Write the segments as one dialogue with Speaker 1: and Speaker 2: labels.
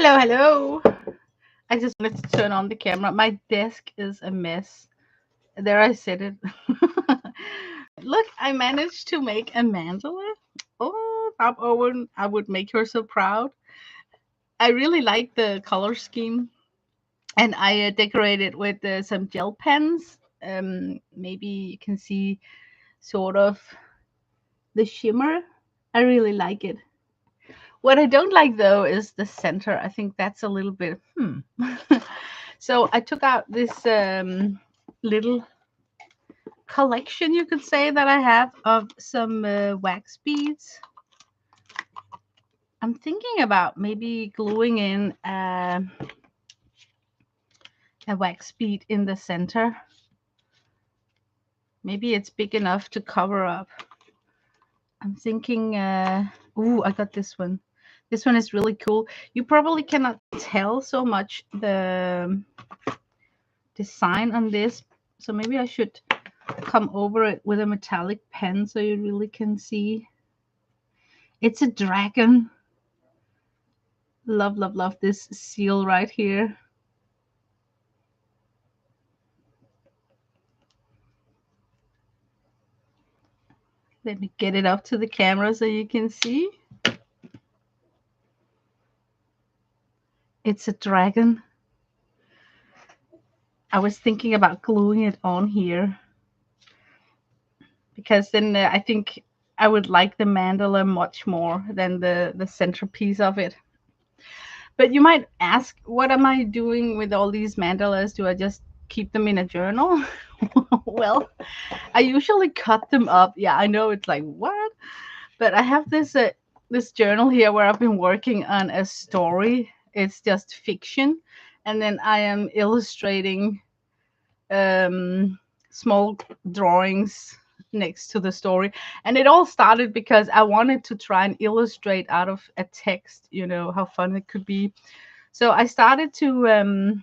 Speaker 1: Hello, hello. I just wanted to turn on the camera. My desk is a mess. There I said it. Look, I managed to make a mandala. Oh, Bob Owen, I would make her so proud. I really like the color scheme, and I decorated with some gel pens. Maybe you can see sort of the shimmer. I really like it. What I don't like though is the center. I think that's a little bit So I took out this little collection, you could say, that I have of some wax beads. I'm thinking about maybe gluing in a wax bead in the center. Maybe it's big enough to cover up. I'm thinking, ooh, I got this one. This one is really cool. You probably cannot tell so much the design on this, so maybe I should come over it with a metallic pen so you really can see. It's a dragon. Love, love, love this seal right here. Let me get it up to the camera so you can see. It's a dragon. I was thinking about gluing it on here because then I think I would like the mandala much more than the centerpiece of it. But you might ask, what am I doing with all these mandalas? Do I just keep them in a journal? Well, I usually cut them up. Yeah, I know it's like, what? But I have this journal here where I've been working on a story. It's just fiction, and then I am illustrating small drawings next to the story. And it all started because I wanted to try and illustrate out of a text. You know how fun it could be. So I started to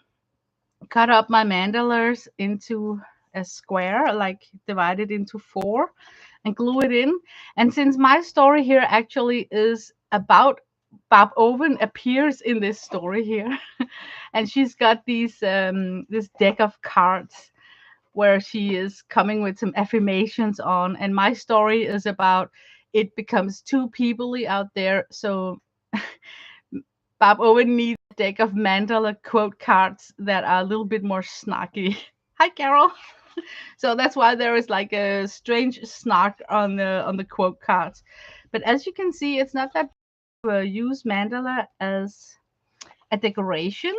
Speaker 1: cut up my mandalas into a square, like divided into four, and glue it in. And since my story here actually is about Bob Owen appears in this story here, and she's got this deck of cards where she is coming with some affirmations on, and my story is about it becomes too peoply out there, so Bob Owen needs a deck of mandala quote cards that are a little bit more snarky. Hi, Carol. So that's why there is like a strange snark on the quote cards. But as you can see, it's not that use mandala as a decoration.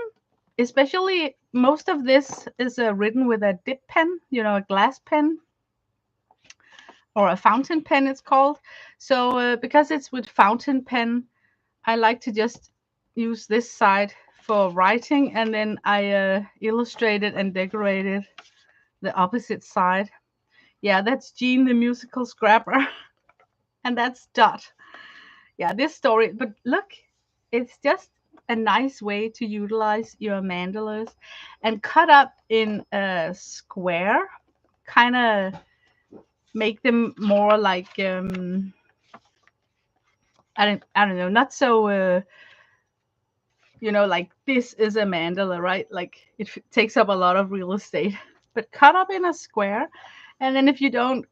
Speaker 1: Especially most of this is written with a dip pen, a glass pen or a fountain pen, it's called. So because it's with fountain pen, I like to just use this side for writing, and then I illustrated and decorated the opposite side. Yeah, that's Jean the musical scrapper, and that's Dot. Yeah, this story, but look, it's just a nice way to utilize your mandalas and cut up in a square, kind of make them more like I don't know, not so like this is a mandala, right? Like it takes up a lot of real estate, but cut up in a square, and then if you don't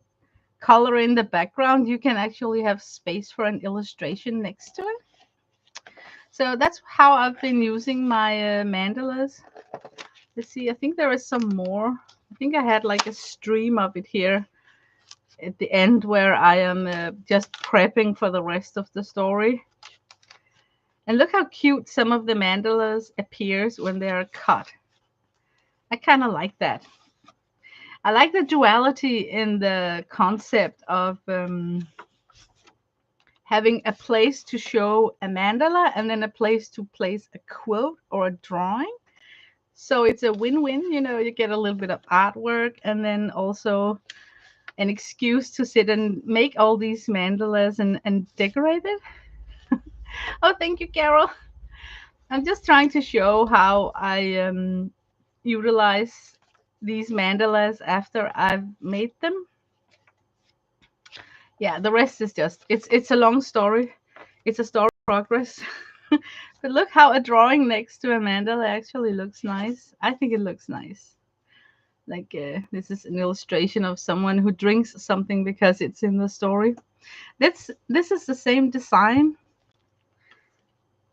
Speaker 1: color in the background, you can actually have space for an illustration next to it. So that's how I've been using my mandalas. Let's see, I think there is some more. I think I had like a stream of it here at the end where I am just prepping for the rest of the story. And look how cute some of the mandalas appears when they are cut. I kind of like that. I like the duality in the concept of having a place to show a mandala and then a place to place a quote or a drawing. So it's a win-win, you get a little bit of artwork and then also an excuse to sit and make all these mandalas and decorate it. Oh, thank you, Carol. I'm just trying to show how I utilize these mandalas after I've made them. Yeah, the rest is just it's a long story. It's a story of progress. But look how a drawing next to a mandala actually looks nice. I think it looks nice. Like this is an illustration of someone who drinks something because it's in the story. This is the same design.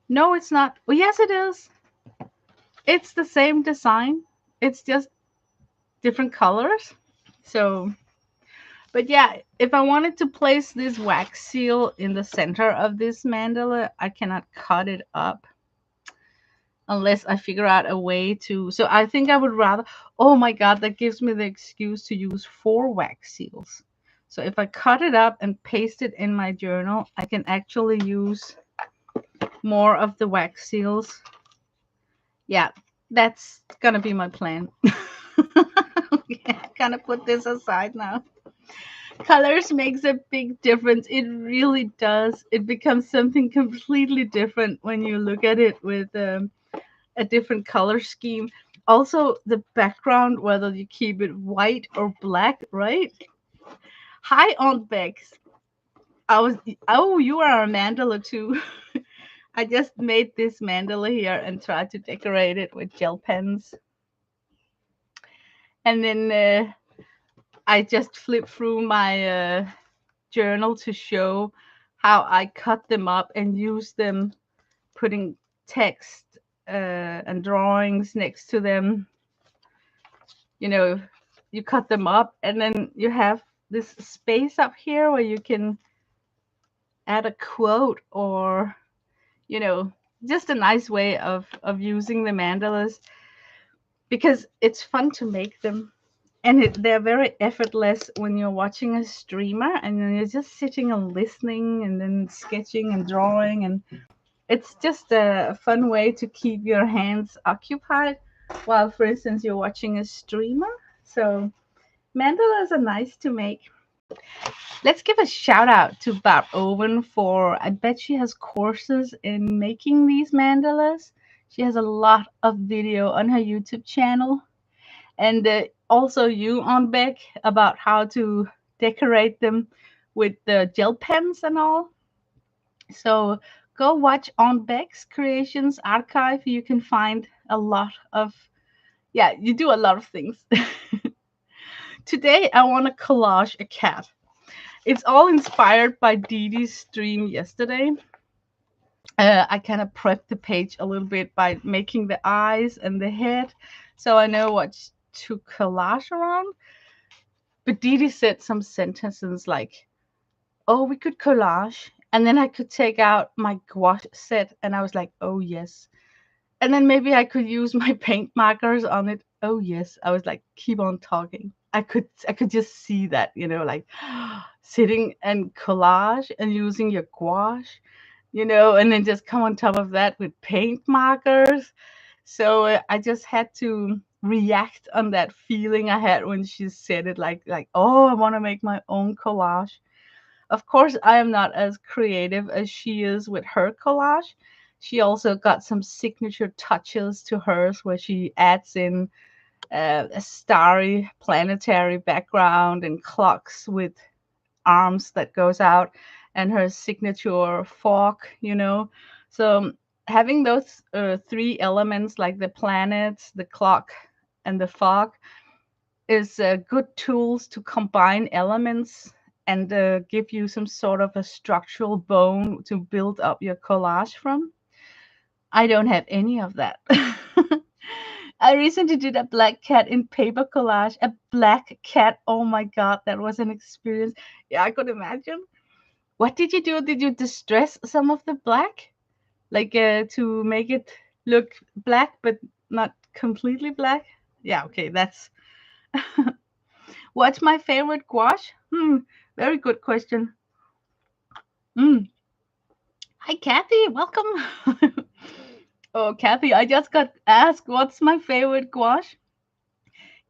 Speaker 1: No, it's not. Well, yes, it is. It's the same design. It's just different colors. So, but yeah, if I wanted to place this wax seal in the center of this mandala, I cannot cut it up unless I figure out a way to. So I think I would rather. Oh my God, that gives me the excuse to use 4 wax seals. So if I cut it up and paste it in my journal, I can actually use more of the wax seals. Yeah, that's gonna be my plan. Okay, gonna put this aside now. Colors makes a big difference. It really does. It becomes something completely different when you look at it with a different color scheme. Also, the background, whether you keep it white or black, right? Hi, Aunt Bex. I was. Oh, you are a mandala too. I just made this mandala here and tried to decorate it with gel pens. And then I just flipped through my journal to show how I cut them up and use them, putting text and drawings next to them. You know, you cut them up and then you have this space up here where you can add a quote or, you know, just a nice way of using the mandalas because it's fun to make them. And they're very effortless when you're watching a streamer and then you're just sitting and listening and then sketching and drawing. And it's just a fun way to keep your hands occupied while, for instance, you're watching a streamer. So mandalas are nice to make. Let's give a shout out to Barb Owen for, I bet she has courses in making these mandalas. She has a lot of video on her YouTube channel. And also you on Beck about how to decorate them with the gel pens and all. So go watch on Beck's Creations archive. You can find a lot of, yeah, you do a lot of things. Today I want to collage a cat. It's all inspired by Dee Dee's stream yesterday. I kind of prepped the page a little bit by making the eyes and the head so I know what to collage around. But Dee Dee said some sentences like, oh, we could collage. And then I could take out my gouache set. And I was like, oh, yes. And then maybe I could use my paint markers on it. Oh, yes. I was like, keep on talking. I could just see that, like sitting and collage and using your gouache, and then just come on top of that with paint markers. So I just had to react on that feeling I had when she said it, like, oh, I want to make my own collage. Of course, I am not as creative as she is with her collage. She also got some signature touches to hers where she adds in a starry planetary background and clocks with arms that goes out and her signature fork. So having those 3 elements like the planets, the clock, and the fog is good tools to combine elements and give you some sort of a structural bone to build up your collage from. I don't have any of that. I recently did a black cat in paper collage. A black cat. Oh my God, that was an experience. Yeah, I could imagine. What did you do? Did you distress some of the black? Like to make it look black, but not completely black? Yeah, okay, that's. What's my favorite gouache? Very good question. Hmm. Hi, Kathy. Welcome. Oh, Kathy, I just got asked what's my favorite gouache.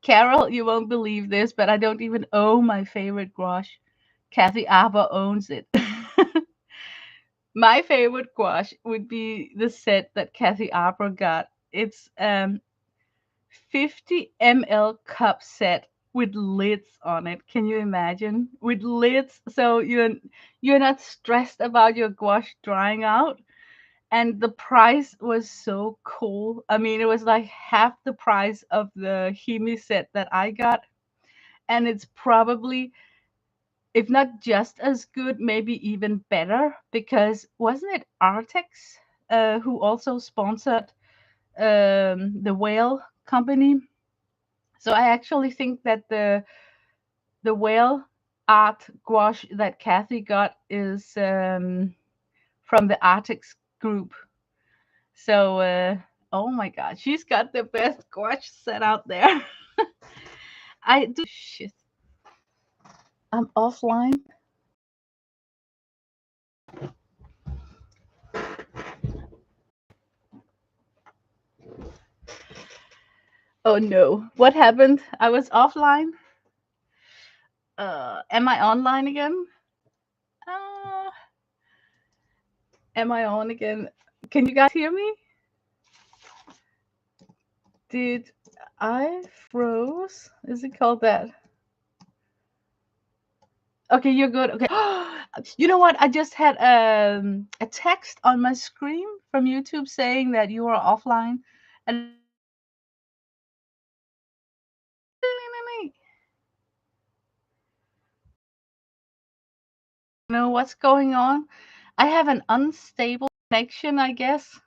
Speaker 1: Carol, you won't believe this, but I don't even own my favorite gouache. Kathy Abba owns it. My favorite gouache would be the set that Kathy Abba got. It's 50 ml cup set with lids on it. Can you imagine? With lids, so you're not stressed about your gouache drying out. and the price was so cool. I mean, it was like half the price of the Hemi set that I got, and it's probably, if not just as good, maybe even better, because wasn't it Artex who also sponsored the whale company? So I actually think that the whale art gouache that Kathy got is from the Artex group. So oh my god, she's got the best gouache set out there. I do shit. I'm offline. Oh no, what happened? I was offline. Am I online again? Uh, am I on again? Can you guys hear me? Did I froze? Is it called that? Okay, you're good. Okay. You know what? I just had a text on my screen from YouTube saying that you are offline. And you know what's going on? I have an unstable connection, I guess.